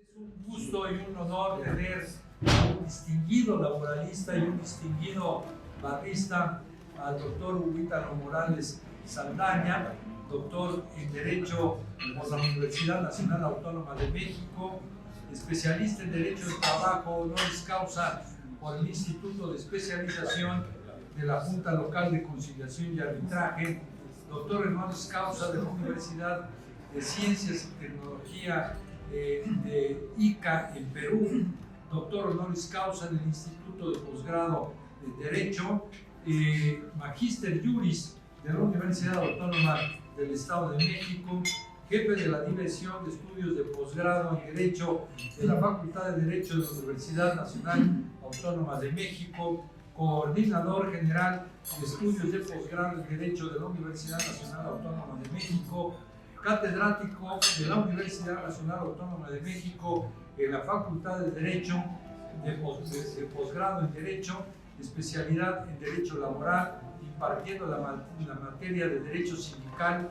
Es un gusto y un honor tener a un distinguido laboralista y un distinguido barrista, al doctor Huítalo Morales Saldaña, doctor en Derecho por la Universidad Nacional Autónoma de México, especialista en Derecho del Trabajo, honoris causa por el Instituto de Especialización de la Junta Local de Conciliación y Arbitraje, doctor honoris causa de la Universidad de Ciencias y Tecnología de Ica en Perú, doctor honoris causa del Instituto de Posgrado de Derecho, magíster juris de la Universidad Autónoma del Estado de México, jefe de la División de Estudios de Posgrado en Derecho de la Facultad de Derecho de la Universidad Nacional Autónoma de México, coordinador general de Estudios de Posgrado en Derecho de la Universidad Nacional Autónoma de México, catedrático de la Universidad Nacional Autónoma de México en la Facultad de Derecho, de posgrado en Derecho, especialidad en Derecho Laboral, impartiendo la materia de Derecho Sindical,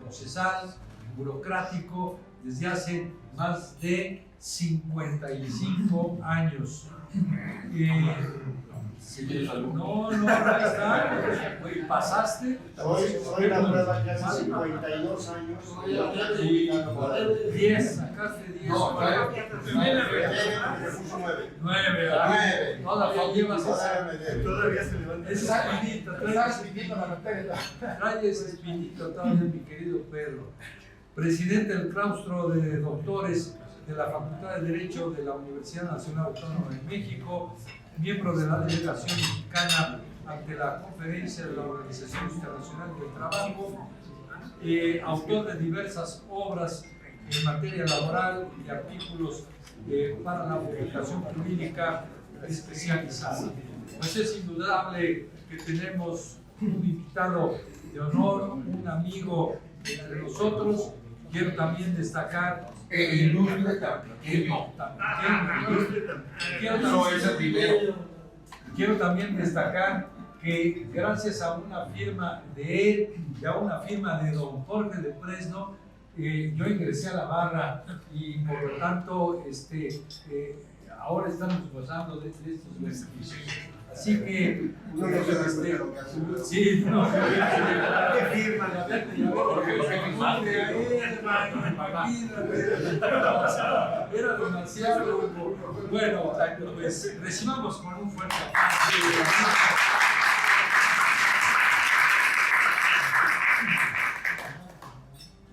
Procesal, Burocrático, desde hace más de 55 años. No, ahí está. ¿Pasaste? Soy la prueba que hace 52 años. 10, sacaste 10. No, Nueve. Todavía llevas Todavía se levanta. esa espinita. Trae esa espinita todavía, mi querido Pedro. Presidente del claustro de doctores de la Facultad de Derecho de la Universidad Nacional Autónoma de México, miembro de la delegación mexicana ante la Conferencia de la Organización Internacional del Trabajo, autor de diversas obras en materia laboral y artículos para la publicación jurídica especializada. Pues es indudable que tenemos un invitado de honor, un amigo entre nosotros. Quiero también destacar quiero también destacar que gracias a una firma de él y a una firma de don Jorge de Fresno, yo ingresé a la barra y por lo tanto ahora estamos gozando de estos beneficios. Así que sí, no, ¿qué firma? Era demasiado. Bueno, pues recibamos con un fuerte aplauso.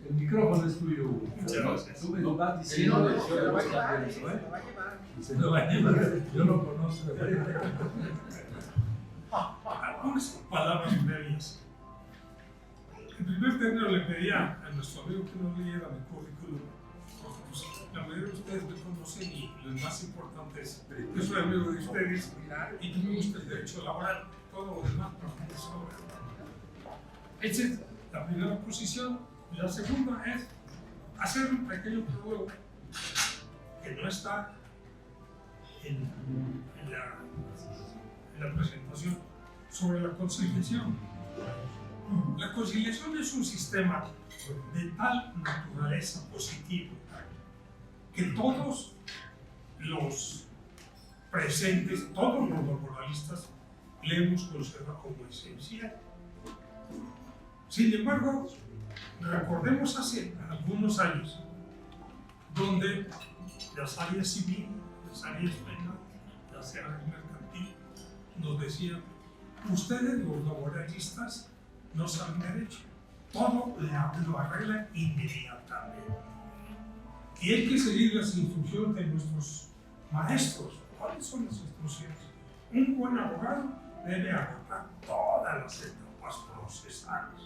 El micrófono es tuyo. Muchas gracias. Tú me lo vas diciendo. Se lo va a llevar. Yo lo conozco. Algunas palabras previas. En primer término le pedía a nuestro amigo que no leyera mi currículum, porque pues, la mayoría de ustedes me conocen y lo más importante es que soy amigo de ustedes y que me gusta el derecho laboral, todo lo demás para que sobre. Esa es la primera posición. La segunda es hacer un pequeño prólogo que no está en la presentación sobre la conciliación. La conciliación es un sistema de tal naturaleza positiva que todos los presentes, todos los laboralistas, le hemos considerado como esencial. Sin embargo, recordemos hace algunos años, donde las áreas civil, las áreas penal, las áreas mercantil, nos decían: ustedes, los laboralistas, no saben derecho, todo lo arreglan inmediatamente. Y hay que seguir las instrucciones de nuestros maestros. ¿Cuáles son las instrucciones? Un buen abogado debe agotar todas las etapas procesales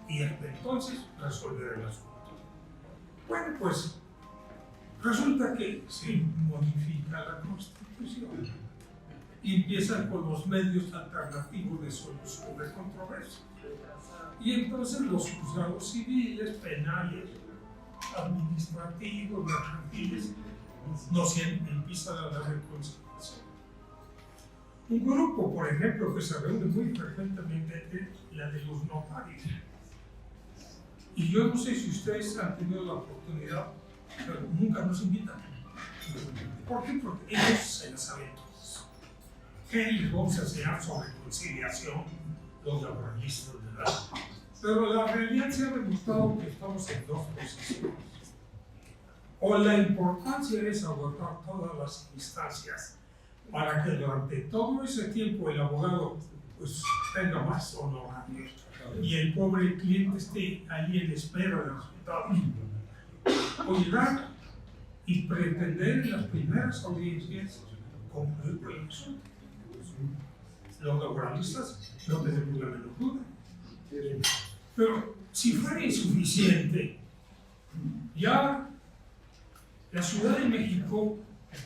y hasta entonces resolver el asunto. Bueno, pues resulta que se modifica la Constitución y empiezan con los medios alternativos de solución de controversias. Y entonces los juzgados civiles, penales, administrativos, mercantiles, nos empiezan a dar reconciliación. Un grupo, por ejemplo, que se reúne muy frecuentemente es la de los notarios. Y yo no sé si ustedes han tenido la oportunidad, pero nunca nos invitan. ¿Por qué? Porque ellos se las saben todos. ¿Qué les vamos a enseñar sobre conciliación? Los laboralistas, ¿verdad? Pero la realidad se ha demostrado que estamos en dos posiciones. O la importancia es agotar todas las instancias para que durante todo ese tiempo el abogado pues, tenga más honorarios y el pobre cliente esté allí en espera de resultados. O llegar y pretender en las primeras audiencias concluir con el asunto. Los laboralistas no tenemos la menor duda. Pero si fuera insuficiente, ya la Ciudad de México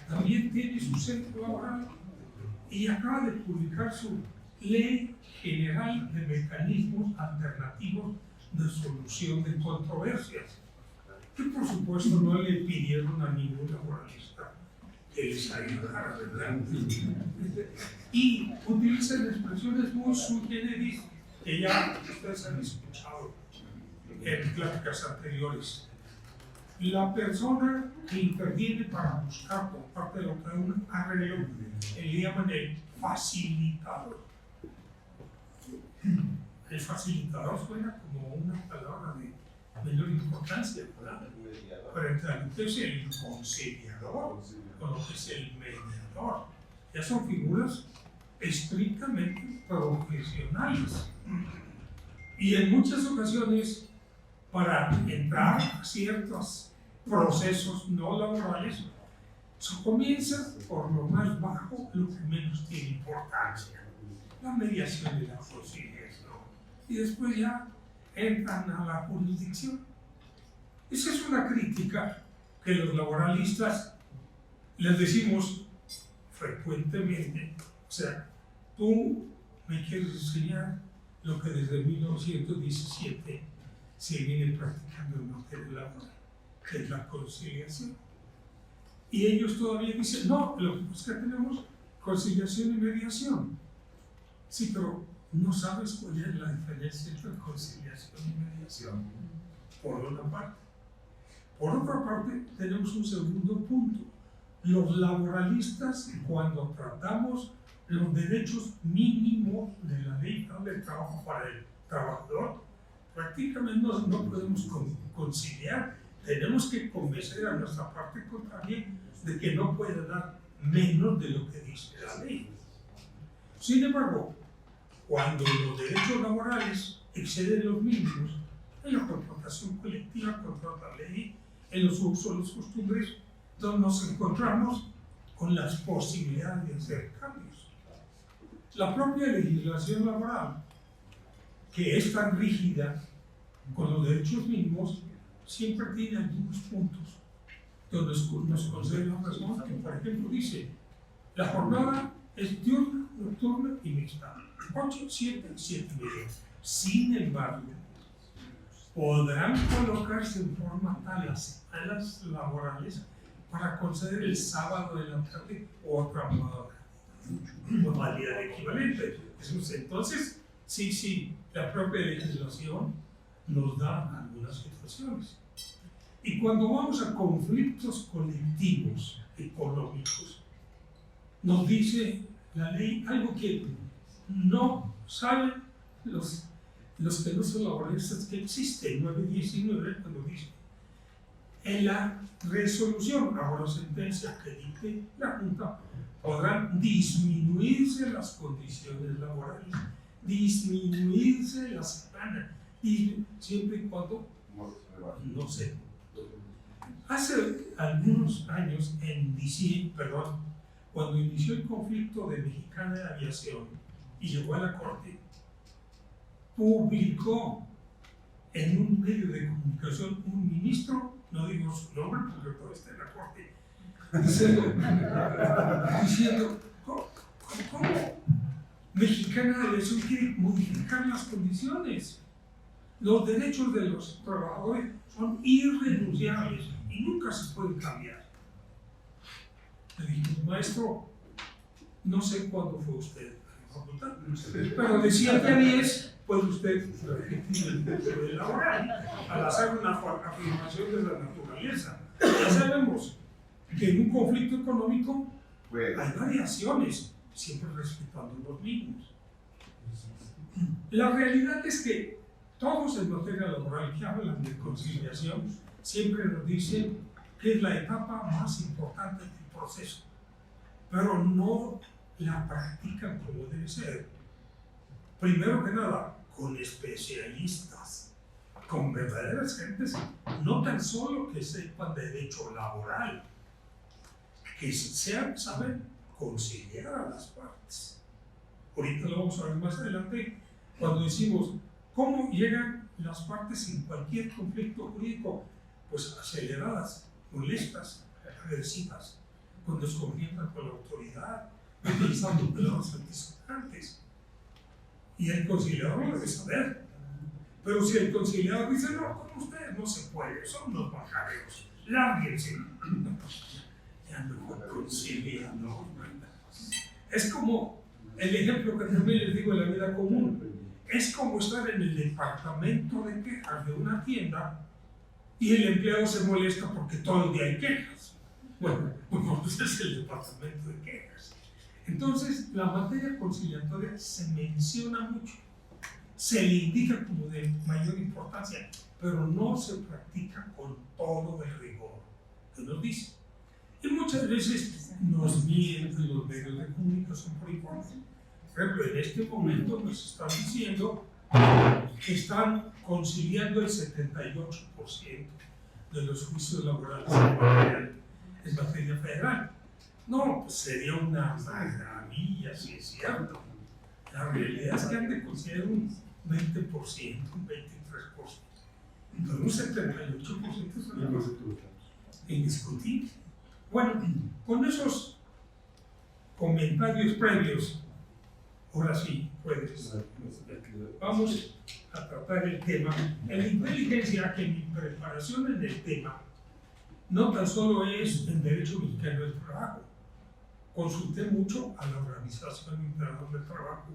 también tiene su centro laboral y acaba de publicar su Ley General de Mecanismos Alternativos de Solución de Controversias, que por supuesto no le pidieron a ningún laboralista que les ayudara, ¿verdad? Y utilizan expresiones muy sui generis que ya ustedes han escuchado en pláticas anteriores. La persona que interviene para buscar por parte de lo que un arreglo, le llaman el facilitador. El facilitador suena como una palabra de menor importancia, ¿verdad? Frente a lo que es el conciliador, o lo que es el mediador. Ya son figuras estrictamente profesionales. Y en muchas ocasiones, para entrar a ciertos procesos no laborales, se comienza por lo más bajo, lo que menos tiene importancia, la mediación y la conciliación, y después ya entran a la jurisdicción. Esa es una crítica que los laboralistas les decimos frecuentemente. O sea, tú me quieres enseñar lo que desde 1917 se viene practicando en materia laboral, que es la conciliación. Y ellos todavía dicen, no, lo que pasa es que tenemos conciliación y mediación. Sí, pero no sabes cuál es la diferencia entre conciliación y mediación, por una parte. Por otra parte, tenemos un segundo punto. Los laboralistas, cuando tratamos los derechos mínimos de la ley de trabajo para el trabajador, prácticamente no podemos conciliar. Tenemos que convencer a nuestra parte contraria de que no puede dar menos de lo que dice la ley. Sin embargo, cuando los derechos laborales exceden los mínimos, en la contratación colectiva contra la ley, en los usos, los costumbres, donde nos encontramos con las posibilidades de hacer cambios. La propia legislación laboral, que es tan rígida con los derechos mínimos, siempre tiene algunos puntos donde nos concede la razón, que por ejemplo dice, la jornada es diurna, nocturna y mixta, 8, 7, 7 y media. Sin embargo, podrán colocarse en forma tal las semanas laborales para conceder el sábado de la tarde otra modalidad equivalente. Entonces, sí, la propia legislación nos da algunas situaciones. Y cuando vamos a conflictos colectivos económicos, nos dice la ley algo que no saben los que no son laboralistas, que existe, 919, cuando dice, en la resolución, ahora sentencia que dicte la Junta, podrán disminuirse las condiciones laborales, disminuirse la semana, siempre y cuando no se. Hace algunos años, cuando inició el conflicto de Mexicana de Aviación y llegó a la Corte, publicó en un medio de comunicación un ministro, no digo su nombre porque todo está en la Corte, diciendo ¿cómo Mexicana de Aviación quiere modificar las condiciones? Los derechos de los trabajadores son irrenunciables y nunca se pueden cambiar. Le dije, maestro, no sé cuándo fue usted a la facultad, pero de 7 a 10 puede usted repetir el derecho laboral al hacer una afirmación de la naturaleza. Ya sabemos que en un conflicto económico Pues, hay variaciones, siempre respetando los mínimos. La realidad es que todos en materia laboral que hablan de conciliación siempre nos dicen que es la etapa más importante del proceso, pero no la practican como debe ser. Primero que nada, con especialistas, con verdaderas gentes, no tan solo que sepan derecho laboral, que saben conciliar a las partes. Ahorita lo vamos a ver más adelante cuando decimos cómo llegan las partes en cualquier conflicto jurídico, pues aceleradas, molestas, agresivas, cuando desconfianza con la autoridad, utilizando palabras antisonantes. Y el conciliador lo debe saber. Pero si el conciliador dice, no, con ustedes no se puede, son unos majaderos, lárguense. Ya no fue conciliador. Es como el ejemplo que también les digo en la vida común. Es como estar en el departamento de quejas de una tienda y el empleado se molesta porque todo el día hay quejas. Bueno, pues es el departamento de quejas. Entonces, la materia conciliatoria se menciona mucho, se le indica como de mayor importancia, pero no se practica con todo el rigor que nos dice. Y muchas veces nos mienten los medios de comunicación por igual. Por ejemplo, en este momento nos están diciendo que están conciliando el 78% de los juicios laborales en materia federal. No, pues sería una maravilla, si es cierto. La realidad es que han de conciliar un 20%, un 23%. Pero un 78% es una cosa indiscutible. Bueno, con esos comentarios previos, ahora sí, pues, vamos a tratar el tema. En la inteligencia, que mi preparación en el tema no tan solo es en Derecho Mexicano del Trabajo. Consulté mucho a la Organización Internacional del Trabajo,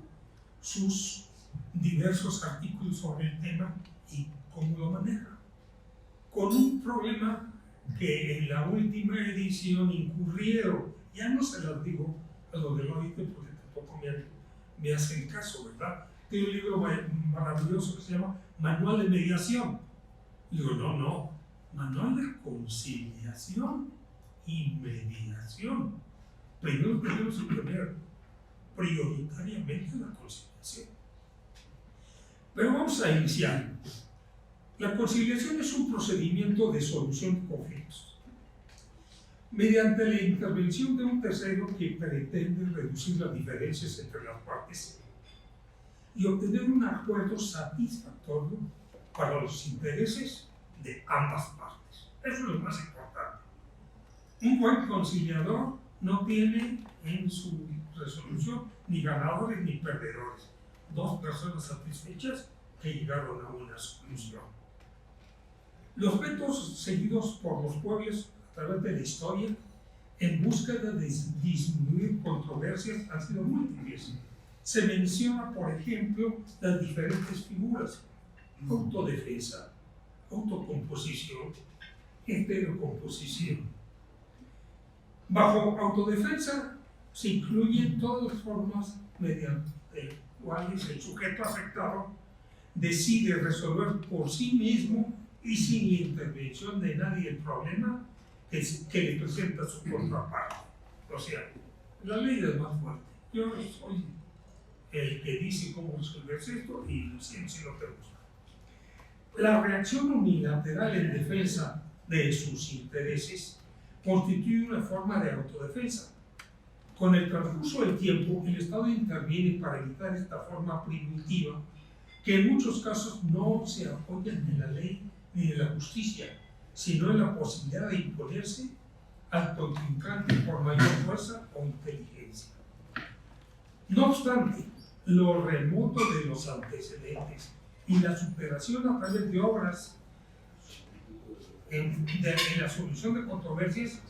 sus diversos artículos sobre el tema y cómo lo maneja. Con un problema que en la última edición incurrieron, ya no se las digo a los del audito porque tampoco me hacen caso, ¿verdad? Tiene un libro maravilloso que se llama Manual de Mediación. Digo, no, Manual de Conciliación y Mediación. Primero tenemos que poner prioritariamente la conciliación. Pero vamos a iniciar. La conciliación es un procedimiento de solución de conflictos mediante la intervención de un tercero que pretende reducir las diferencias entre las partes y obtener un acuerdo satisfactorio para los intereses de ambas partes. Eso es lo más importante. Un buen conciliador no tiene en su resolución ni ganadores ni perdedores. Dos personas satisfechas que llegaron a una solución. Los métodos seguidos por los pueblos a través de la historia en búsqueda de disminuir controversias han sido múltiples. Se menciona, por ejemplo, las diferentes figuras: autodefensa, autocomposición, heterocomposición. Bajo autodefensa se incluyen todas las formas mediante cuales el sujeto afectado decide resolver por sí mismo y sin la intervención de nadie el problema que le presenta su contraparte. O sea, la ley es más fuerte. Yo soy el que dice cómo resolver esto y si lo tenemos. La reacción unilateral en defensa de sus intereses constituye una forma de autodefensa. Con el transcurso del tiempo, el Estado interviene para evitar esta forma primitiva, que en muchos casos no se apoya en la ley ni en la justicia, sino en la posibilidad de imponerse al contrincante por mayor fuerza o inteligencia. No obstante, lo remoto de los antecedentes y la superación a través de obras en la solución de controversias,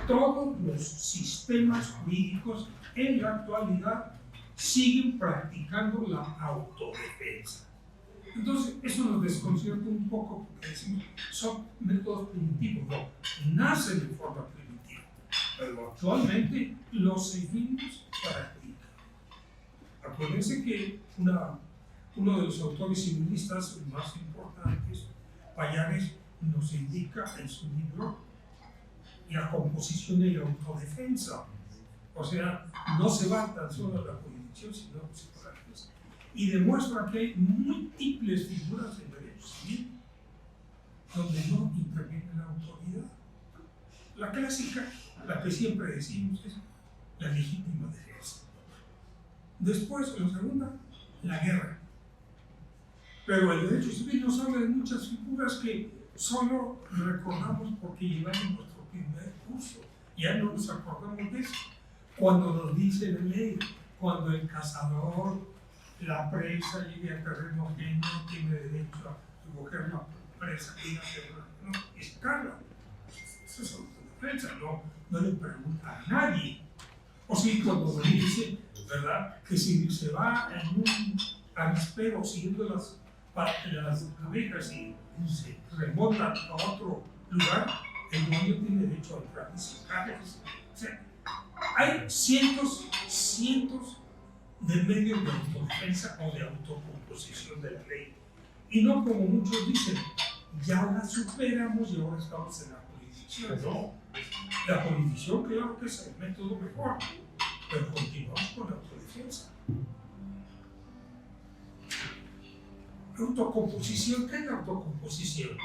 todos los sistemas jurídicos en la actualidad siguen practicando la autodefensa. Entonces, eso nos desconcierta un poco porque decimos son métodos primitivos. No, nacen de forma primitiva. pero actualmente lo seguimos practicando. Acuérdense que uno de los autores civilistas más importantes, Pallares, nos indica en su libro la composición de la autodefensa. O sea, no se va tan solo a la jurisdicción, sino a psicologías. Y demuestra que hay múltiples figuras en derecho civil donde no interviene la autoridad. La clásica, la que siempre decimos, es la legítima defensa. Después, la segunda, la guerra. Pero el derecho civil nos habla de muchas figuras que solo recordamos porque llevamos nuestro primer curso. Ya no nos acordamos de eso. Cuando nos dice la ley, cuando el cazador, la presa llegue a terreno ajeno, tiene derecho a recoger la presa y hacerla, no, es carga. Eso es autodefensa, no le pregunta a nadie. O sí, cuando nos dice, ¿verdad?, que si se va en un avispero siguiendo las abejas y se remontan a otro lugar, el dueño tiene derecho a entrar y sacarlas. O sea, hay cientos de medios de autodefensa o de autocomposición de la ley. Y no como muchos dicen, ya la superamos y ahora estamos en la jurisdicción. No, la jurisdicción claro que es el método mejor, pero continuamos con la autodefensa. Autocomposición, ¿qué es la autocomposición?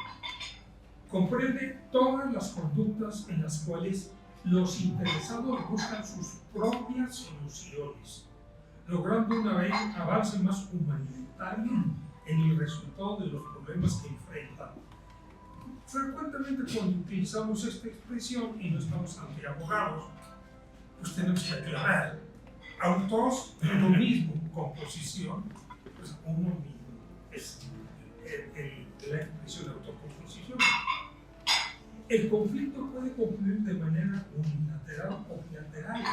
Comprende todas las conductas en las cuales los interesados buscan sus propias soluciones, logrando un avance más humanitario en el resultado de los problemas que enfrentan. Frecuentemente cuando utilizamos esta expresión y no estamos ante abogados, pues tenemos que aclarar. Autos, lo mismo, composición, pues uno mismo. Es la expresión de autocomposición. El conflicto puede concluir de manera unilateral o bilateral.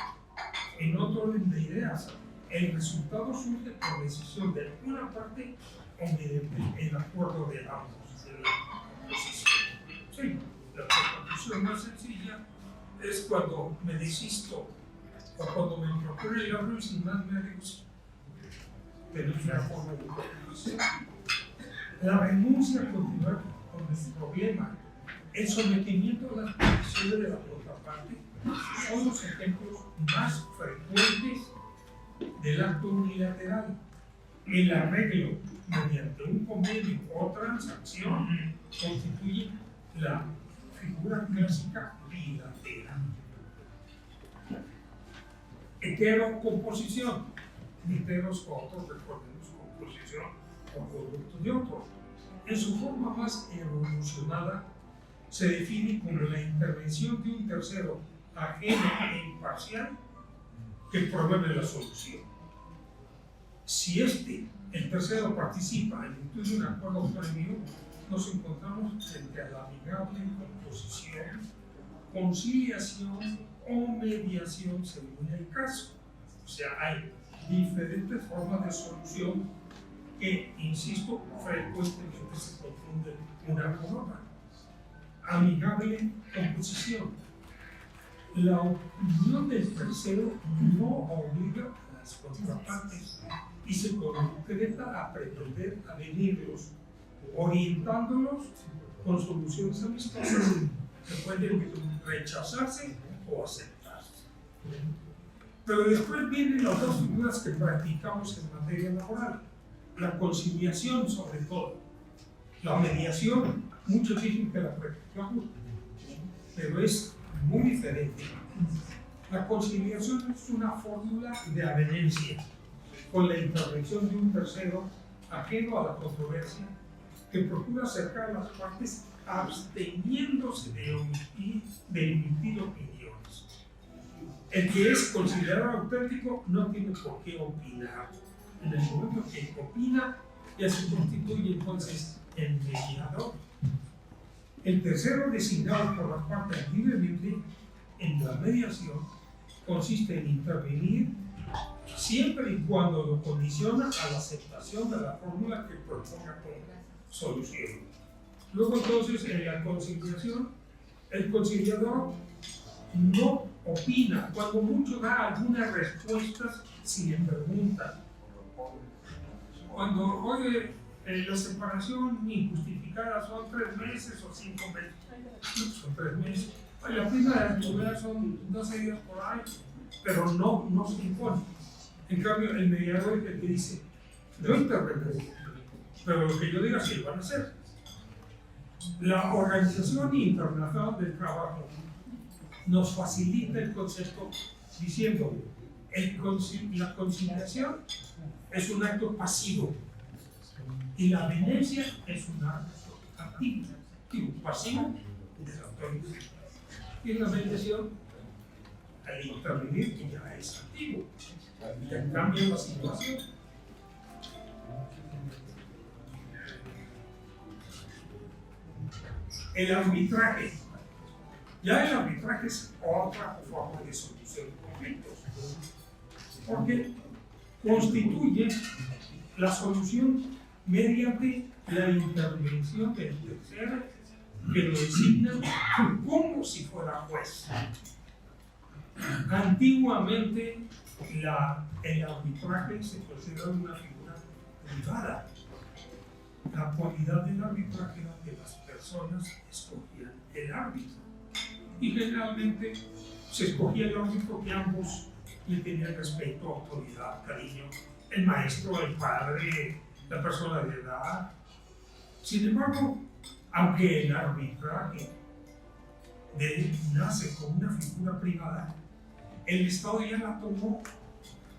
En otro orden de ideas, el resultado surge por decisión de una parte o mediante el acuerdo de ambos. De la composición. Sí, la composición más sencilla es cuando me desisto o cuando me procuro el logro y sin más me negocio. Tenemos una forma de composición. La renuncia a continuar con el problema, el sometimiento a las peticiones de la contraparte son los ejemplos más frecuentes del acto unilateral. El arreglo mediante un convenio o transacción constituye la figura clásica bilateral. Heterocomposición. Heteros otros, recordemos, composición o producto de otros. En su forma más evolucionada, se define como la intervención de un tercero ajeno e imparcial que promueve la solución. Si el tercero participa en virtud de un acuerdo previo, nos encontramos frente a la amigable composición, conciliación o mediación según el caso. O sea, hay diferentes formas de solución que, insisto, frecuentemente se confunden una con otra. Amigable composición. La opinión del tercero no obliga a las contrapartes y se concreta a pretender avenirlos, orientándolos con soluciones amistosas que pueden rechazarse o aceptarse. Pero después vienen las dos figuras que practicamos en materia laboral. La conciliación, sobre todo. La mediación, muchos dicen que la practicamos, pero es muy diferente. La conciliación es una fórmula de avenencia, con la intervención de un tercero ajeno a la controversia, que procura acercar a las partes absteniéndose de emitir opiniones. El que es considerado auténtico no tiene por qué opinar. En el momento que opina, ya se constituye entonces el mediador. El tercero designado por las partes libremente en la mediación consiste en intervenir siempre y cuando lo condiciona a la aceptación de la fórmula que proponga como solución. Luego entonces en la conciliación, el conciliador no opina, cuando mucho da algunas respuestas si le preguntan. Cuando, oye, la separación injustificada son 3 meses o 5 meses. No, son 3 meses. Oye, la prima de antigüedad son 12 días por año, pero no se impone. En cambio, el mediador es el que dice, yo interpreto, pero lo que yo diga sí lo van a hacer. La Organización Internacional del Trabajo nos facilita el concepto diciendo la conciliación es un acto pasivo y la venencia es un acto activo. Digo, pasivo es autorización y la mediación al intervenir que ya es activo, ya cambia la situación. El arbitraje. Ya el arbitraje es otra forma de solución de conflictos, porque constituye la solución mediante la intervención del tercero que lo designa como si fuera juez. Antiguamente el arbitraje se consideraba una figura privada. La cualidad del arbitraje era que las personas escogían el árbitro. Y generalmente se escogía el árbitro que ambos le tenían respeto, autoridad, cariño, el maestro, el padre, la persona de edad. Sin embargo, aunque el arbitraje nace como una figura privada, el Estado ya la tomó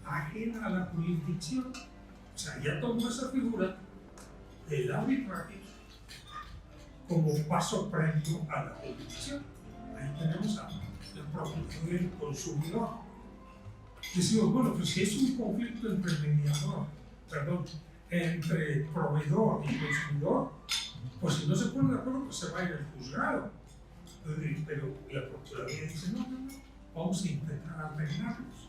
ajena a la jurisdicción. O sea, ya tomó esa figura del arbitraje como paso previo a la jurisdicción. Ahí tenemos a la protección del consumidor. Decimos, bueno, pues si es un conflicto entre proveedor y consumidor, pues si no se ponen de acuerdo, pues se va a ir al juzgado. Pero la Procuraduría dice, no, vamos a intentar arreglarlos.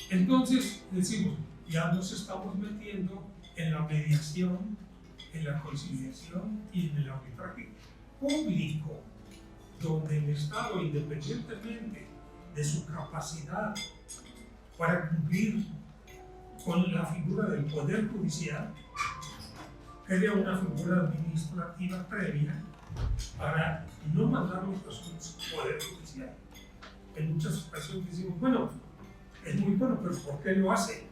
Entonces decimos, ya nos estamos metiendo en la mediación, en la conciliación y en el arbitraje público, donde el Estado, independientemente de su capacidad para cumplir con la figura del Poder Judicial, crea una figura administrativa previa para no mandar los asuntos al Poder Judicial. En muchas ocasiones decimos, bueno, es muy bueno, pero ¿por qué lo hace?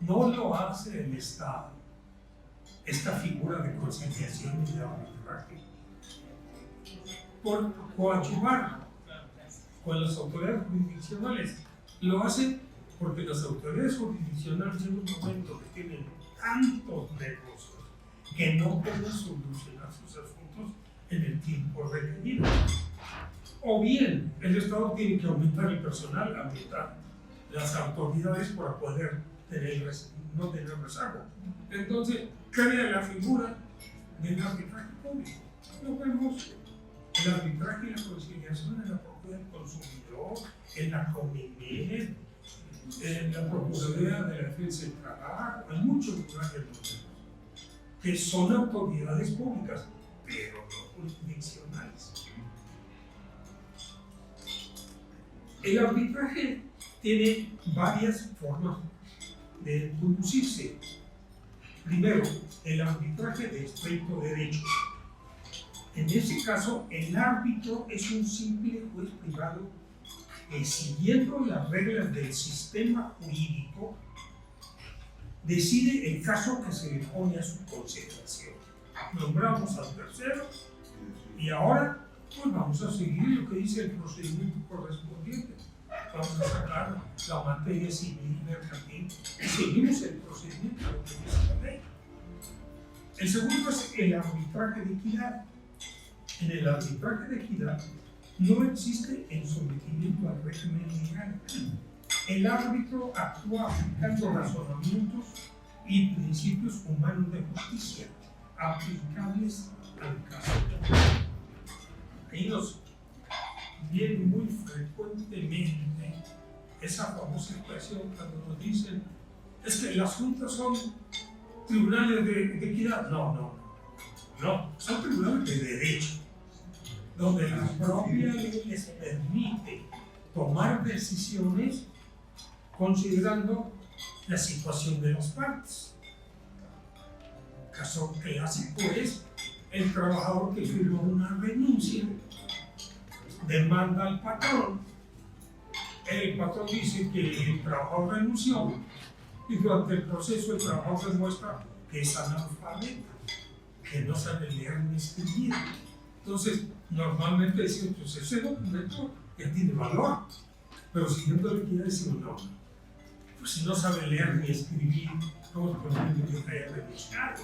No lo hace el Estado. Esta figura de conciliación y de arbitraje, por coadyuvar con las autoridades jurisdiccionales, lo hace porque las autoridades jurisdiccionales en un momento que tienen tantos negocios que no pueden solucionar sus asuntos en el tiempo requerido. O bien el Estado tiene que aumentar el personal, aumentar las autoridades para poder no tener rezago. Entonces, crea la figura del arbitraje público. Lo vemos el arbitraje y la conciliación en la Procuraduría del Consumidor, en la COMIMED, en la Procuraduría de la Defensa del Trabajo, en muchos lugares del mundo, que son autoridades públicas, pero no jurisdiccionales. El arbitraje tiene varias formas de conducirse. Primero, el arbitraje de estricto derecho. En ese caso, el árbitro es un simple juez privado que, siguiendo las reglas del sistema jurídico, decide el caso que se le pone a su consideración. Nombramos al tercero y ahora pues vamos a seguir lo que dice el procedimiento correspondiente. Vamos a sacar la materia civil mercantil y seguimos el procedimiento de lo que dice la ley. El segundo es el arbitraje de equidad. En el arbitraje de equidad no existe el sometimiento al régimen legal. El árbitro actúa aplicando razonamientos y principios humanos de justicia aplicables al caso. Ahí nos viene muy frecuentemente esa famosa expresión cuando nos dicen es que las juntas son tribunales de equidad. No, son tribunales de derecho, donde la propia ley les permite tomar decisiones considerando la situación de las partes. Caso clásico es el trabajador que firma una renuncia, demanda al patrón, el patrón dice que el trabajador renunció y durante el proceso el trabajador demuestra que es analfabeta, que no sabe leer ni escribir. Entonces, normalmente decimos, pues ese documento ya tiene valor, pero si no le quiere decir no, pues si no sabe leer ni escribir, ¿cómo es posible que haya renunciado?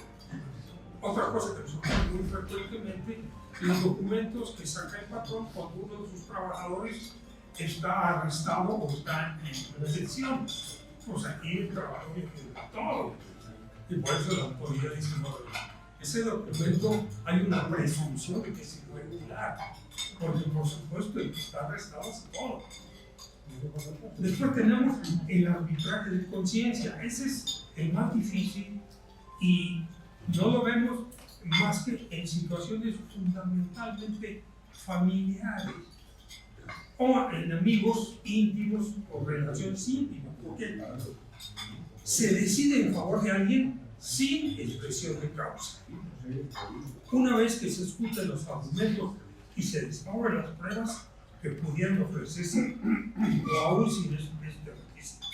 Otra cosa que nos ocurre muy frecuentemente, los documentos que saca el patrón cuando uno de sus trabajadores está arrestado o está en detención. Pues aquí el trabajador firma todo. Y por eso la autoridad dice, no, ese documento hay una presunción de que es irregular, porque por supuesto el que está arrestado hace todo. Después tenemos el arbitraje de conciencia. Ese es el más difícil y no lo vemos más que en situaciones fundamentalmente familiares o en amigos íntimos o relaciones íntimas, porque se decide en favor de alguien sin expresión de causa. Una vez que se escuchan los argumentos y se descubren las pruebas que pudieran ofrecerse, o aún sin este requisito.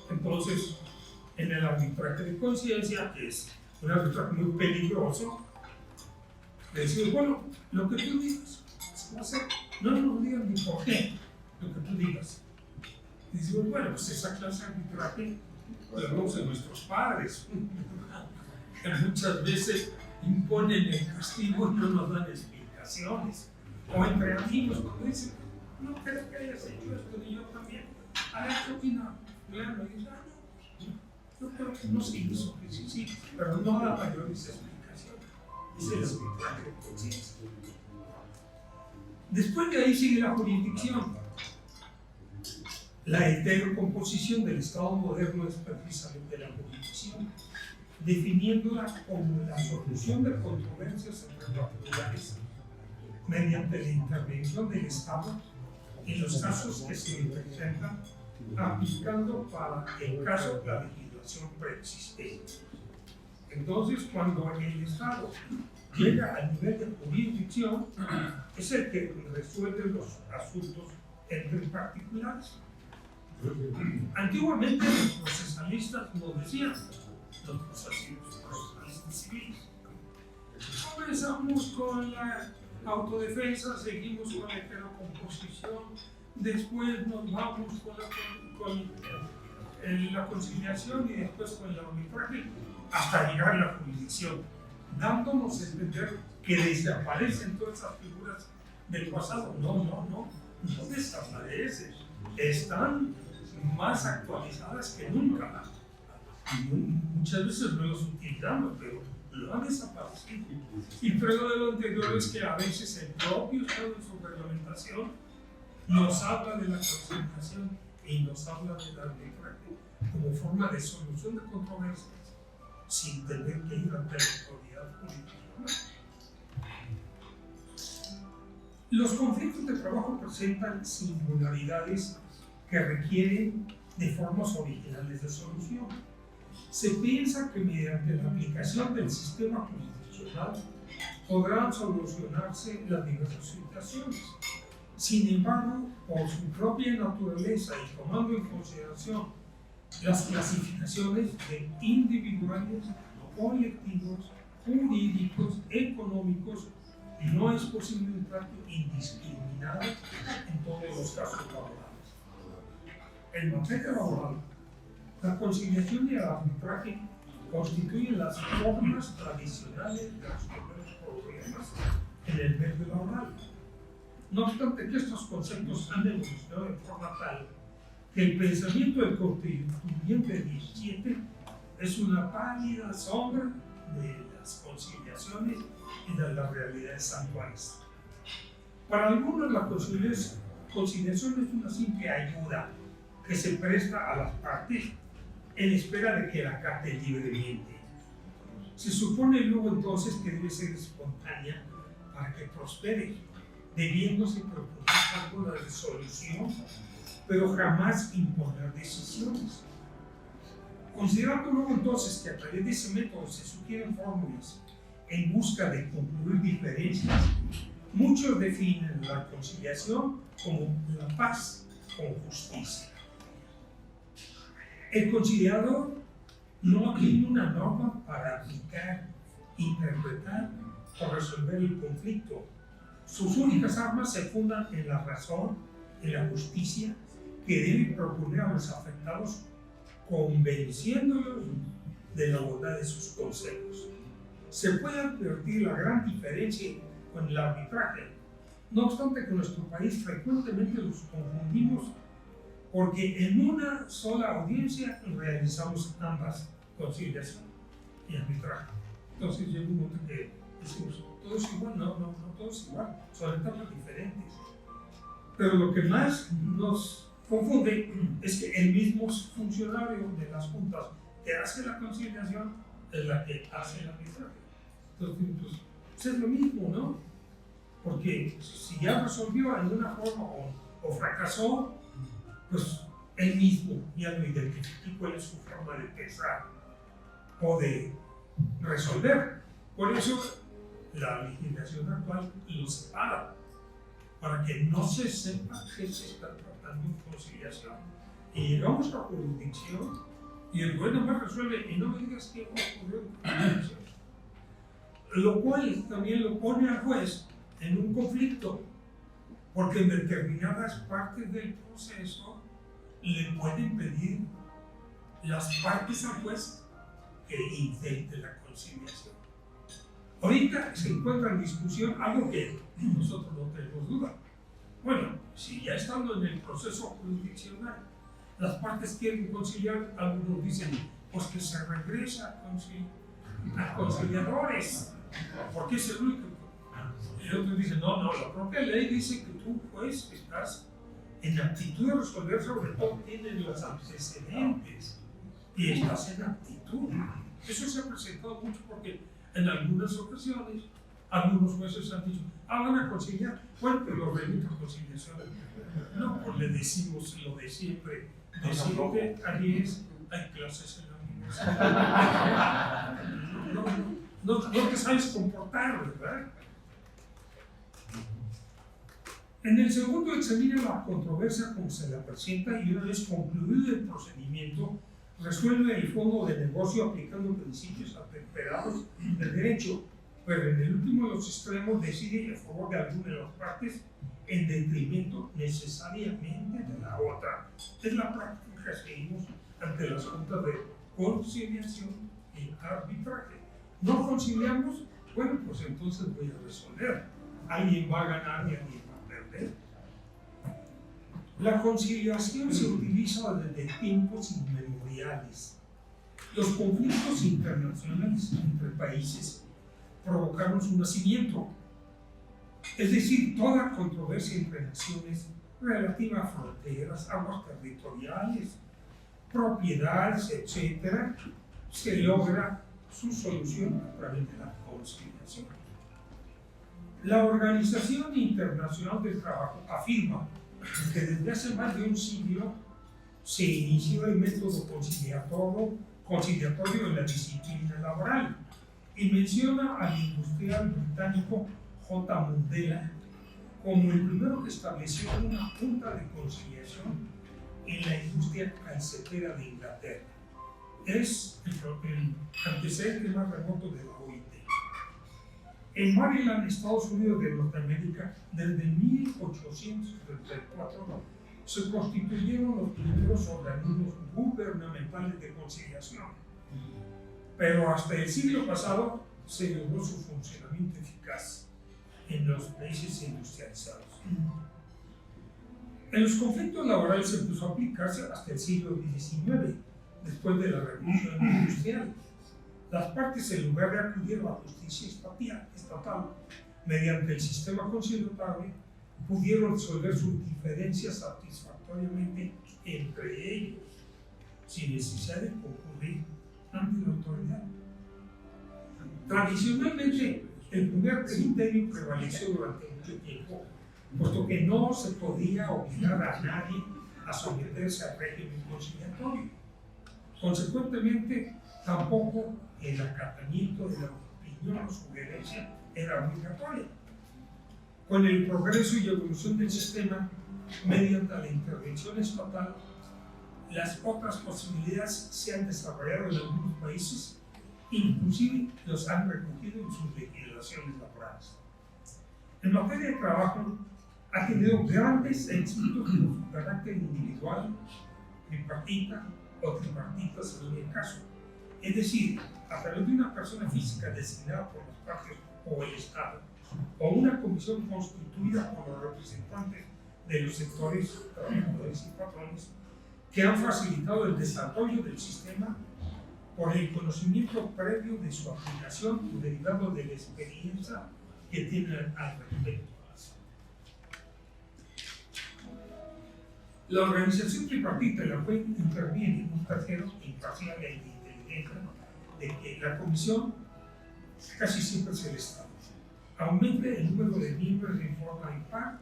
Entonces, en el arbitraje de conciencia, que es un arbitraje muy peligroso, le decimos, bueno, lo que tú digas, se va a hacer. No nos digan ni por qué, lo que tú digas. Y decimos, bueno, pues esa clase de arbitraje lo vemos en nuestros padres, que muchas veces imponen el castigo y no nos dan explicaciones. O entre amigos, cuando dicen, no creo que hayas hecho esto, ni yo también. A ver, ¿qué opina? Claro, y dice, no, yo creo que no se hizo, sí, pero no da mayores explicaciones. Ese es el arbitraje de conciencia. Después de ahí sigue la jurisdicción. La heterocomposición del Estado moderno es precisamente la jurisdicción, definiéndola como la solución de controversias entre particulares mediante la intervención del Estado en los casos que se presentan, aplicando para el caso la legislación preexistente. Entonces, cuando el Estado llega al nivel de jurisdicción, es el que resuelve los asuntos entre particulares. Antiguamente los procesalistas nos decían, los procesalistas civiles, comenzamos con la autodefensa, seguimos con la heterocomposición, después nos vamos con la conciliación y después con el arbitraje, hasta llegar a la jurisdicción, dándonos a entender que desaparecen todas esas figuras del pasado. No desaparecen, están más actualizadas que nunca. Y muchas veces no los utilizamos, pero lo han desaparecido. Y prueba de lo anterior es que a veces el propio Estado en su reglamentación nos habla de la conciliación y nos habla del arbitraje como forma de solución de controversias sin tener que ir ante la autoridad jurídica. Los conflictos de trabajo presentan singularidades que requieren de formas originales de solución. Se piensa que mediante la aplicación del sistema jurisdiccional podrán solucionarse las diversas situaciones. Sin embargo, por su propia naturaleza y tomando en consideración las clasificaciones de individuales, colectivos, jurídicos, económicos, no es posible un trato indiscriminado en todos los casos laborales. En materia laboral, la conciliación y el arbitraje constituyen las formas tradicionales de resolver los problemas en el medio laboral. No obstante que estos conceptos han evolucionado de forma tal que el pensamiento del constituyente 17 es una pálida sombra de las conciliaciones y de las realidades actuales. Para algunos la conciliación es una simple ayuda que se presta a las partes en espera de que la acate libremente. Se supone luego entonces que debe ser espontánea para que prospere, debiéndose proponer con la resolución, pero jamás imponer decisiones. Considerando luego entonces que a través de ese método se sugieren fórmulas en busca de concluir diferencias, muchos definen la conciliación como la paz con justicia. El conciliador no tiene una norma para aplicar, interpretar o resolver el conflicto. Sus únicas armas se fundan en la razón, en la justicia, que debe proponer a los afectados convenciéndolos de la bondad de sus consejos. Se puede advertir la gran diferencia con el arbitraje. No obstante que en nuestro país frecuentemente los confundimos porque en una sola audiencia realizamos ambas, conciliación y arbitraje. Entonces llega un momento que decimos, todo es igual, no todo es igual, son etapas diferentes. Pero lo que más nos confunde es que el mismo funcionario de las juntas que hace la conciliación es la que hace el arbitraje. Entonces, pues es lo mismo, ¿no? Porque si ya resolvió en una forma o fracasó, pues él mismo ya lo identificó cuál es su forma de pensar o de resolver. Por eso la legislación actual lo separa, para que no se sepa que se está tratando de conciliación. Y llegamos a la jurisdicción y el juez nomás resuelve y no me digas qué ocurrió en conciliación. Lo cual también lo pone al juez en un conflicto, porque en determinadas partes del proceso le pueden pedir las partes al juez que intente la conciliación. Ahorita se encuentra en discusión algo que nosotros no tenemos duda. Bueno, si ya estando en el proceso jurisdiccional, las partes quieren conciliar, algunos dicen, pues que se regresa a conciliadores, porque es el único. Y otros dicen, no, la propia ley dice que tú, juez, estás en aptitud de resolver, sobre todo tienes los antecedentes y estás en aptitud. Eso se ha presentado mucho porque en algunas ocasiones algunos jueces han dicho, van a conciliar, bueno, pero lo remito a conciliación. No, pues le decimos lo de siempre, de 7 a 10 hay clases en la universidad. No te sabes comportar, ¿verdad? En el segundo examina la controversia como se la presenta y una vez concluido el procedimiento resuelve el fondo de negocio aplicando principios atemperados del derecho, pero en el último de los extremos decide a favor de alguna de las partes en detrimento necesariamente de la otra. Es la práctica que seguimos ante las juntas de conciliación y arbitraje. ¿No conciliamos? Bueno, pues entonces voy a resolver. Alguien va a ganar y alguien va a perder. La conciliación se utiliza desde tiempos inmemoriales. Los conflictos internacionales entre países provocaron su nacimiento. Es decir, toda controversia entre naciones relativa a fronteras, aguas territoriales, propiedades, etc., se logra su solución a través de la conciliación. La Organización Internacional del Trabajo afirma que desde hace más de un siglo se inició el método conciliatorio en la disciplina laboral y menciona al industrial británico J. Mundela como el primero que estableció una junta de conciliación en la industria calcetera de Inglaterra. Es el antecedente más remoto de la OIT. En Maryland, Estados Unidos de Norteamérica, desde 1834 se constituyeron los primeros organismos gubernamentales de conciliación, pero hasta el siglo pasado se logró su funcionamiento eficaz en los países industrializados. En los conflictos laborales se empezó a aplicarse hasta el siglo XIX, después de la Revolución Industrial. Las partes, en lugar de acudir a la justicia estatal mediante el sistema conciliatorio, pudieron resolver sus diferencias satisfactoriamente entre ellos, sin necesidad de concurrir ante la autoridad. Tradicionalmente, el primer criterio prevaleció durante mucho tiempo puesto que no se podía obligar a nadie a someterse al régimen conciliatorio. Consecuentemente, tampoco el acatamiento de la opinión o sugerencia era obligatoria. Con el progreso y evolución del sistema, mediante la intervención estatal, las otras posibilidades se han desarrollado en algunos países, inclusive los han recogido en sus legislaciones laborales. En materia de trabajo, ha tenido grandes éxitos por su carácter individual, tripartita o tripartita según el caso. Es decir, a través de una persona física designada por las partes o el Estado, o una comisión constituida por los representantes de los sectores trabajadores y patrones, que han facilitado el desarrollo del sistema por el conocimiento previo de su aplicación derivado de la experiencia que tienen al respecto. La organización tripartita, la cual interviene un tercero imparcial e inteligente, de que la comisión casi siempre es el Estado, aumente el número de miembros en forma impar,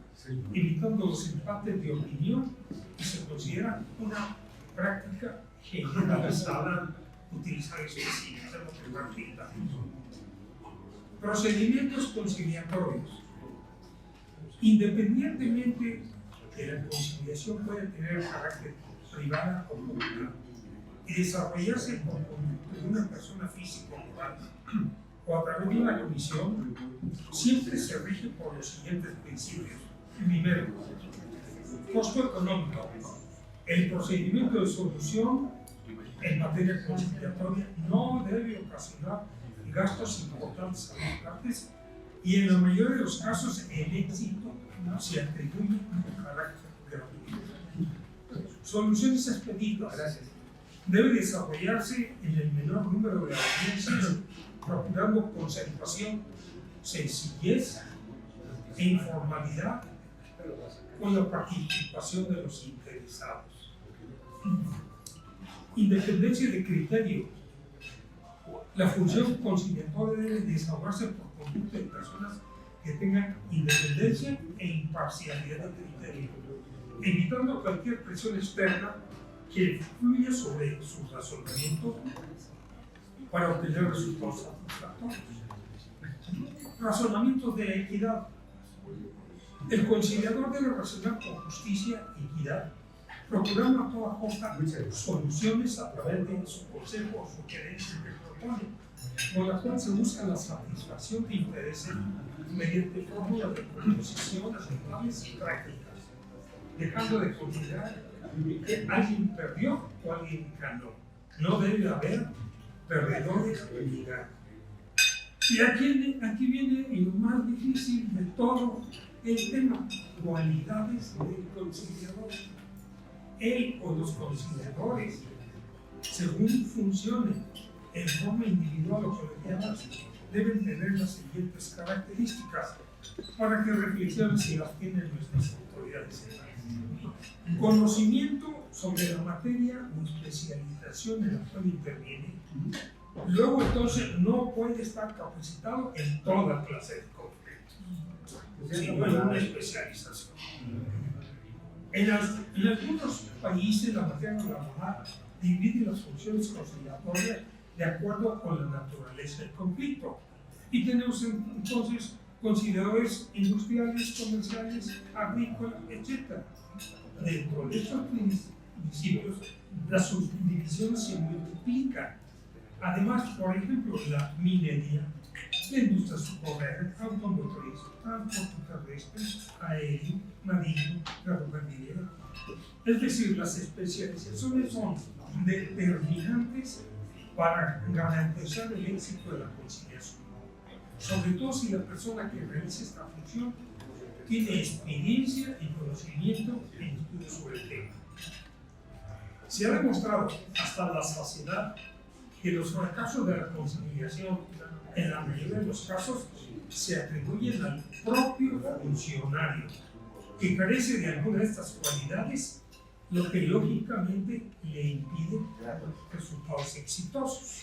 evitando los empates de opinión, y se considera una práctica generalizada utilizar específicamente la tripartita. Procedimientos conciliatorios. Independientemente de la conciliación, puede tener carácter privada o pública y desarrollarse por conducto de una persona física o moral o a través de una comisión, siempre se rige por los siguientes principios. Primero, costo económico. El procedimiento de solución en materia conciliatoria no debe ocasionar gastos importantes a las partes y en la mayoría de los casos el éxito se atribuye un carácter gratuito. Soluciones expeditas. Debe desarrollarse en el menor número de audiencias, procurando concentración, sencillez e informalidad con la participación de los interesados. Independencia de criterio. La función conciliatoria debe desahogarse por conducto de personas que tengan independencia e imparcialidad de criterio, evitando cualquier presión externa que influya sobre su razonamiento para obtener resultados satisfactorios. Razonamientos de equidad. El conciliador debe razonar con justicia y equidad, procurando a toda costa soluciones a través de su consejo o sugerencias que propone, con la cual se busca la satisfacción de intereses mediante fórmulas de composición aceptables y prácticas, dejando de considerar que alguien perdió o alguien ganó. No debe haber perdedores ni ganos. Y aquí viene lo más difícil de todo el tema: cualidades del conciliador. Él o los conciliadores, según funcionen en forma individual o colegiada, deben tener las siguientes características para que reflexionen si las tienen nuestras autoridades. Conocimiento sobre la materia o especialización en la cual interviene. Luego, entonces, no puede estar capacitado en toda clase de conflictos, sino en una especialización. En algunos países, la materia laboral divide las funciones conciliatorias de acuerdo con la naturaleza del conflicto. Y tenemos entonces conciliadores industriales, comerciales, agrícolas, etc. Dentro de estos principios, las subdivisiones se multiplican. Además, por ejemplo, la minería, la industria socorrera, automotriz, transporte terrestre, aéreo, marino, ferroviario. Es decir, las especializaciones son determinantes para garantizar el éxito de la conciliación, sobre todo si la persona que realiza esta función tiene experiencia y conocimiento en estudios sobre el tema. Se ha demostrado hasta la saciedad que los fracasos de la conciliación en la mayoría de los casos se atribuyen al propio funcionario, que carece de alguna de estas cualidades, lo que lógicamente le impide resultados exitosos.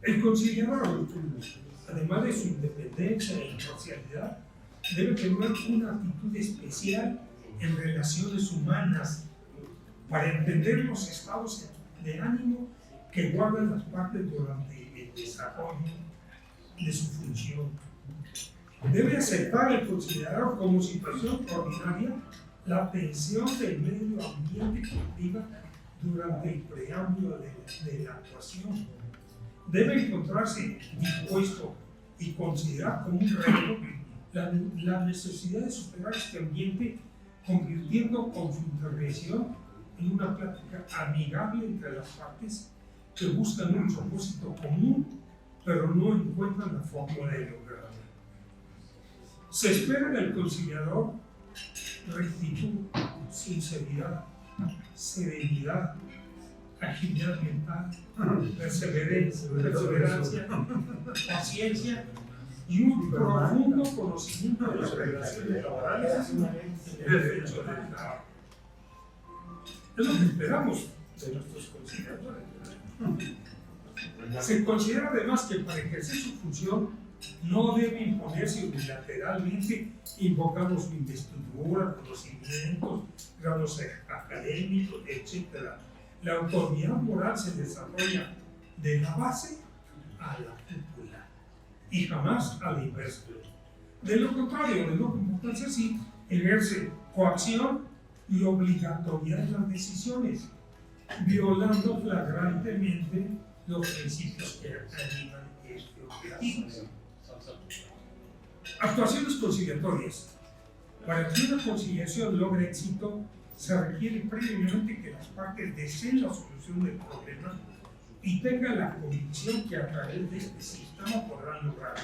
El conciliador, además de su independencia e imparcialidad, debe tener una actitud especial en relaciones humanas para entender los estados de ánimo que guardan las partes durante el desarrollo de su función. Debe aceptar el considerador como situación ordinaria la tensión del medio ambiente que viva durante el preámbulo de la actuación. Debe encontrarse dispuesto y considerar como un reto la necesidad de superar este ambiente, convirtiendo con su intervención en una práctica amigable entre las partes que buscan un propósito común, pero no encuentran la fórmula de lograrlo. Se espera del conciliador rectitud, sinceridad, serenidad, agilidad mental, perseverancia, paciencia y un profundo conocimiento de las relaciones laborales y el derecho del trabajo. Es lo que esperamos de nuestros conciliadores. Se considera además que para ejercer su función no debe imponerse unilateralmente invocando su investidura, conocimientos, grados académicos, etc. La autoridad moral se desarrolla de la base a la cúpula y jamás a la inversa. De lo contrario, de no comportarse así, ejerce coacción y obligatoriedad en las decisiones, violando flagrantemente los principios que animan este objetivo. Actuaciones conciliatorias. Para que una conciliación logre éxito, se requiere previamente que las partes deseen la solución del problema y tengan la convicción que a través de este sistema podrán lograrlo.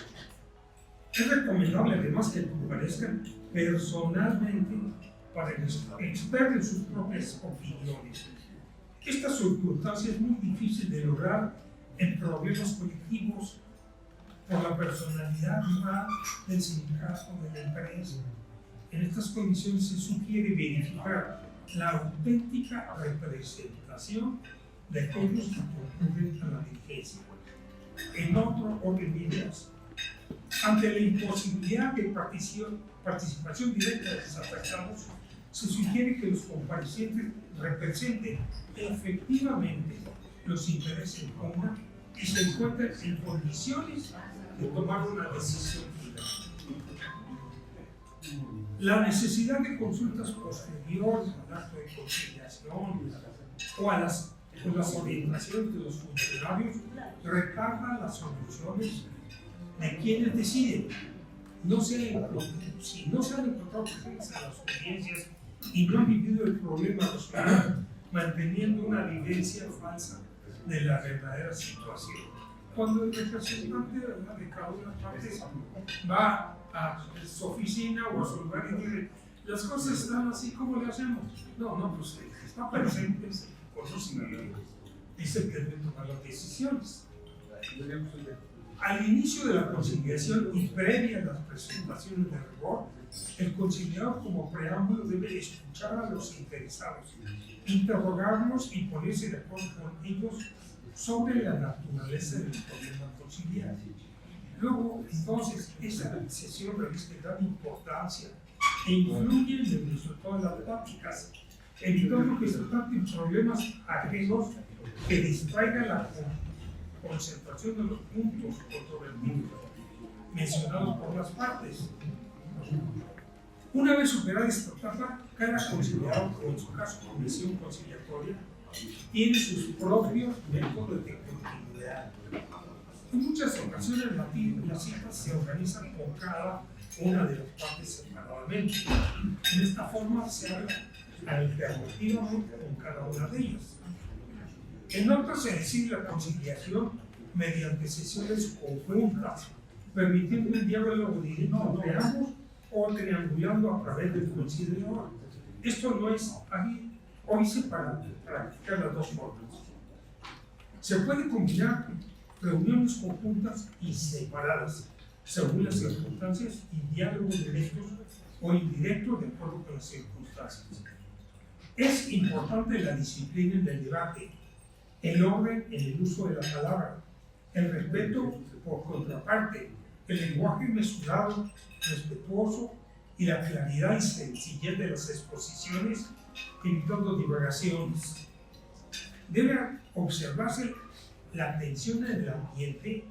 Es recomendable además que comparezcan personalmente para externen sus propias opiniones. Esta circunstancia es muy difícil de lograr en problemas colectivos por la personalidad moral del sindicato de la empresa. En estas condiciones se sugiere verificar la auténtica representación de aquellos que concurren a la dirigencia. En otro orden de ideas, ante la imposibilidad de participación directa de los afectados, se sugiere que los comparecientes representen efectivamente los intereses comunes y se encuentren en condiciones de tomar una decisión final. La necesidad de consultas posteriores al acto de conciliación o a las orientaciones de los funcionarios retarda las soluciones de quienes deciden. Si no se han encontrado presentes en las audiencias y no han vivido el problema resuelto, manteniendo una vivencia falsa de la verdadera situación. Cuando el representante de cada una de las partes va a su oficina o a su lugar y dice, las cosas están así como le hacemos. No, pues está presente, conoce dice que debe tomar las decisiones. Al inicio de la conciliación y previa a las presentaciones de rigor, el conciliador como preámbulo debe escuchar a los interesados, interrogarlos y ponerse de acuerdo con ellos sobre la naturaleza del problema conciliar. Luego, entonces, esa sesión reviste gran importancia e influye en el resultado de las pláticas, evitando que se traten problemas ajenos que distraigan la concentración de los puntos controvertidos mencionados por las partes. Una vez superada esta etapa, cada conciliador, o en su caso comisión conciliatoria, tiene sus propios métodos de continuidad. En muchas ocasiones las citas se organizan con cada una de las partes separadamente. En esta forma se habla alternativamente con cada una de ellas. En otras se decide la conciliación mediante sesiones conjuntas, permitiendo el diálogo directo entre ambos o triangulando a través del conciliador. Esto no es ahí, hoy se para practicar las dos formas. Se puede combinar reuniones conjuntas y separadas, según las circunstancias, y diálogos directos o indirectos de acuerdo con las circunstancias. Es importante la disciplina en el debate, el orden en el uso de la palabra, el respeto por contraparte, el lenguaje mesurado, respetuoso y la claridad y sencillez de las exposiciones, evitando divagaciones. Debe observarse la atención en el ambiente,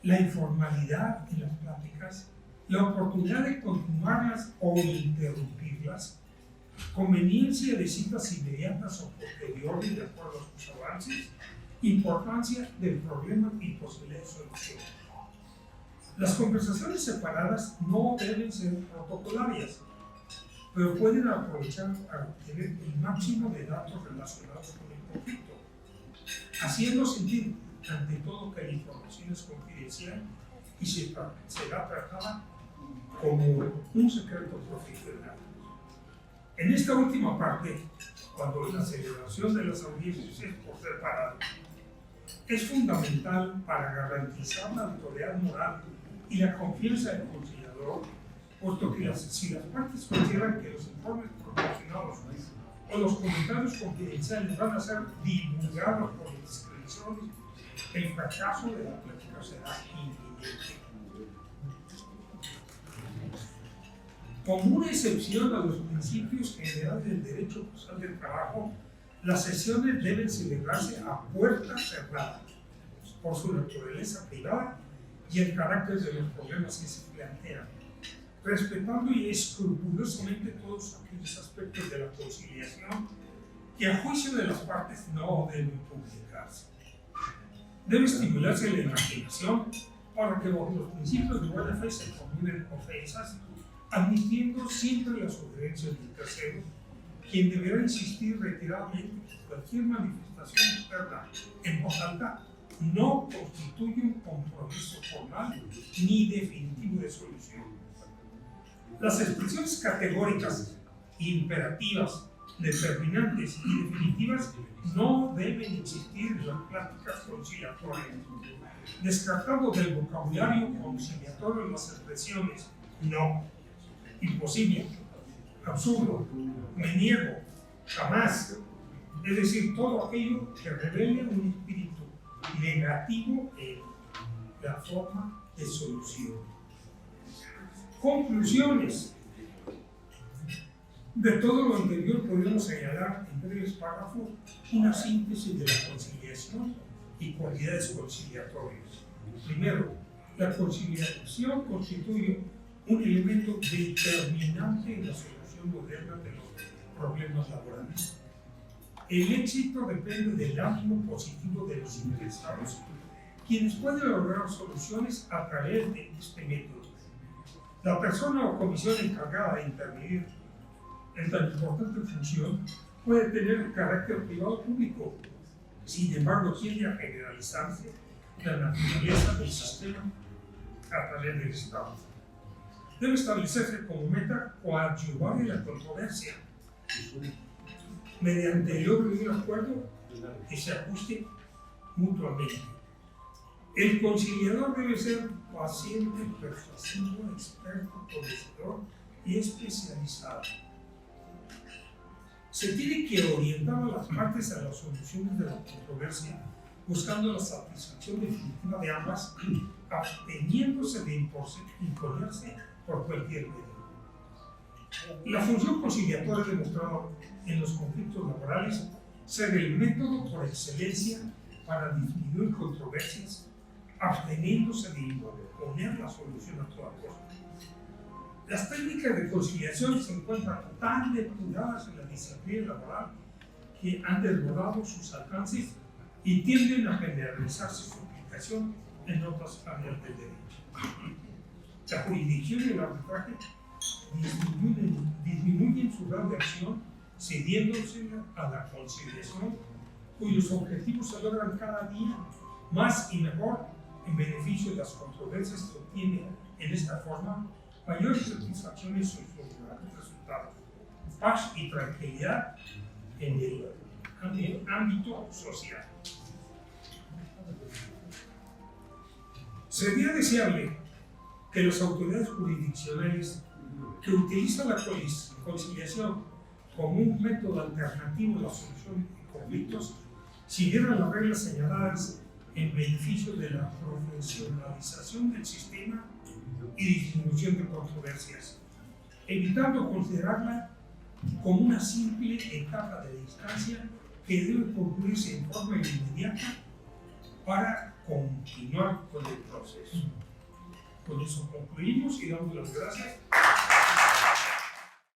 la informalidad en las pláticas, la oportunidad de continuarlas o interrumpirlas, conveniencia de citas inmediatas o posteriores de acuerdo a sus avances, importancia del problema y posibilidad de solución. Las conversaciones separadas no deben ser protocolarias, pero pueden aprovechar para obtener el máximo de datos relacionados con el conflicto, haciendo sentir ante todo que la información es confidencial y será tratada como un secreto profesional. En esta última parte, cuando la celebración de las audiencias es por separado, es fundamental para garantizar la autoridad moral y la confianza del conciliador, puesto que si las partes consideran que los informes proporcionados o los comentarios confidenciales van a ser divulgados por indiscreciones, el fracaso de la plática será inminente. Como una excepción a los principios generales del derecho procesal del trabajo, las sesiones deben celebrarse a puerta cerrada, por su naturaleza privada y el carácter de los problemas que se plantean, respetando y escrupulosamente todos aquellos aspectos de la conciliación que a juicio de las partes no deben publicarse. Debe estimularse la imaginación para que bajo los principios de buena fe se formulen ofensas, admitiendo siempre las sugerencias del tercero, quien deberá insistir reiteradamente que cualquier manifestación externa en voz alta no constituye un compromiso formal ni definitivo de solución. Las expresiones categóricas, imperativas, determinantes y definitivas no deben existir en las pláticas conciliatorias, descartando del vocabulario conciliatorio las expresiones no, imposible, absurdo, me niego, jamás, es decir, todo aquello que revele un espíritu negativo en la forma de solución. Conclusiones. De todo lo anterior podemos señalar en breves párrafos una síntesis de la conciliación y cualidades conciliatorias. Primero, la conciliación constituye un elemento determinante en la solución moderna de los problemas laborales. El éxito depende del ánimo positivo de los interesados, quienes pueden lograr soluciones a través de este método. La persona o comisión encargada de intervenir en tan importante función puede tener carácter privado o público. Sin embargo, tiende a generalizarse la naturaleza del sistema a través del Estado. Debe establecerse como meta coadyuvar en la controversia mediante el logro de un acuerdo que se ajuste mutuamente. El conciliador debe ser paciente, persuasivo, experto, conocedor y especializado. Se tiene que orientar a las partes a las soluciones de la controversia, buscando la satisfacción definitiva de ambas, absteniéndose de imponerse por cualquier medio. La función conciliatoria demostrada en los conflictos laborales ser el método por excelencia para disminuir controversias, absteniéndose de imponer la solución a toda costa. Las técnicas de conciliación se encuentran tan depuradas en la disciplina laboral que han desbordado sus alcances y tienden a generalizarse su aplicación en otras áreas del derecho. La jurisdicción y el arbitraje disminuyen su grado de acción, cediéndose a la conciliación, cuyos objetivos se logran cada día más y mejor en beneficio de las controversias que obtienen en esta forma mayor satisfacción en sus resultados, paz y tranquilidad en el ámbito social. Sería deseable que las autoridades jurisdiccionales que utilizan la conciliación como un método alternativo a la solución de conflictos siguieran las reglas señaladas en beneficio de la profesionalización del sistema y disminución de controversias, evitando considerarla como una simple etapa de distancia que debe concluirse en forma inmediata para continuar con el proceso. Con eso concluimos y damos las gracias